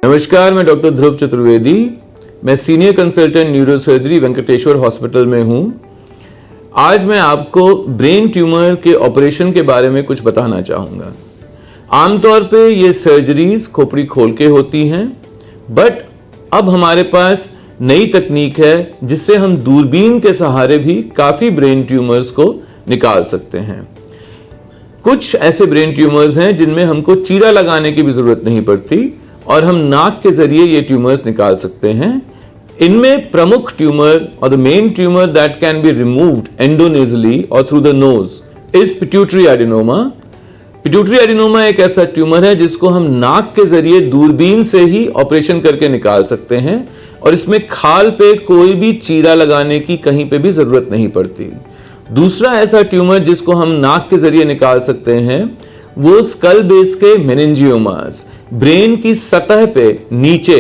नमस्कार, मैं डॉक्टर ध्रुव चतुर्वेदी। मैं senior consultant neurosurgery Venkateshwar hospital में हूं। आज मैं आपको ब्रेन ट्यूमर के ऑपरेशन के बारे में कुछ बताना चाहूँगा। आमतौर पे ये सर्जरीज खोपड़ी खोल के होती हैं, बट अब हमारे पास नई तकनीक है जिससे हम दूरबीन के सहारे भी काफ़ी ब्रेन ट्यूमर्स को निकाल सकते हैं। कुछ ऐसे ब्रेन ट्यूमर्स हैं जिनमें हमको चीरा लगाने की भी ज़रूरत नहीं पड़ती और हम नाक के जरिए ये ट्यूमर्स निकाल सकते हैं। इनमें प्रमुख ट्यूमर और the main tumour that can be removed endonasally और through the nose is pituitary adenoma. Pituitary adenoma एक ऐसा ट्यूमर है जिसको हम नाक के जरिए दूरबीन से ही ऑपरेशन करके निकाल सकते हैं और इसमें खाल पे कोई भी चीरा लगाने की कहीं पे भी जरूरत नहीं पड़ती। दूसरा ऐसा ट्यूमर जिसको हम नाक के जरिए निकाल सकते हैं वो स्कल बेस के मेनिंजियोमास, ब्रेन की सतह पे नीचे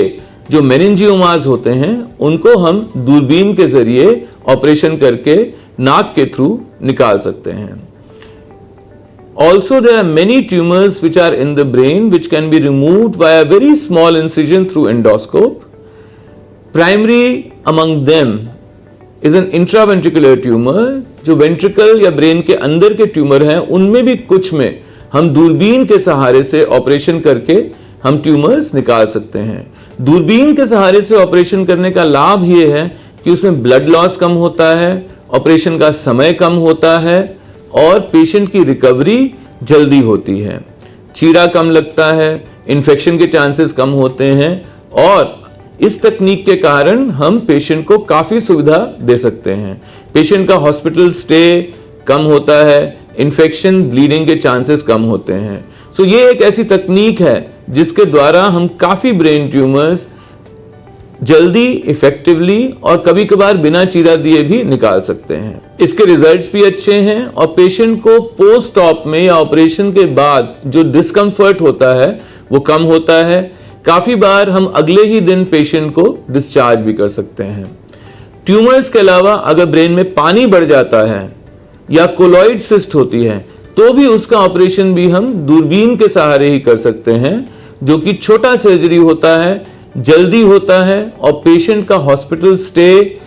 जो मेनिंजियोमास होते हैं उनको हम दूरबीन के जरिए ऑपरेशन करके नाक के थ्रू निकाल सकते हैं। Also, there are many tumors which are in the brain which can be removed via very small incision through endoscope. Primary among them is an intraventricular tumor, जो वेंट्रिकल या ब्रेन के अंदर के ट्यूमर हैं उनमें भी कुछ में हम दूरबीन के सहारे से ऑपरेशन करके हम ट्यूमर्स निकाल सकते हैं। दूरबीन के सहारे से ऑपरेशन करने का लाभ ये है कि उसमें ब्लड लॉस कम होता है, ऑपरेशन का समय कम होता है और पेशेंट की रिकवरी जल्दी होती है, चीरा कम लगता है, इन्फेक्शन के चांसेस कम होते हैं और इस तकनीक के कारण हम पेशेंट को काफ़ी सुविधा दे सकते हैं। पेशेंट का हॉस्पिटल स्टे कम होता है, इन्फेक्शन ब्लीडिंग के चांसेस कम होते हैं। सो ये एक ऐसी तकनीक है जिसके द्वारा हम काफ़ी ब्रेन ट्यूमर्स जल्दी, इफेक्टिवली और कभी कभार बिना चीरा दिए भी निकाल सकते हैं। इसके रिजल्ट्स भी अच्छे हैं और पेशेंट को पोस्ट ऑप में या ऑपरेशन के बाद जो डिस्कम्फर्ट होता है वो कम होता है। काफ़ी बार हम अगले ही दिन पेशेंट को डिस्चार्ज भी कर सकते हैं। ट्यूमर्स के अलावा अगर ब्रेन में पानी बढ़ जाता है या कोलॉइड सिस्ट होती है तो भी उसका ऑपरेशन भी हम दूरबीन के सहारे ही कर सकते हैं, जो कि छोटा सर्जरी होता है, जल्दी होता है और पेशेंट का हॉस्पिटल स्टे,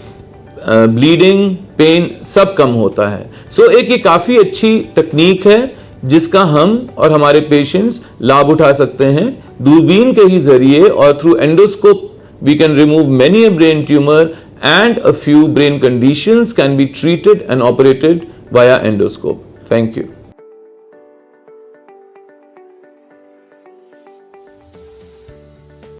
ब्लीडिंग, पेन सब कम होता है। सो एक ये काफ़ी अच्छी तकनीक है जिसका हम और हमारे पेशेंट्स लाभ उठा सकते हैं। दूरबीन के ही जरिए और through endoscope we can remove many a brain tumour and a few brain conditions can be treated and operated via endoscope. Thank you.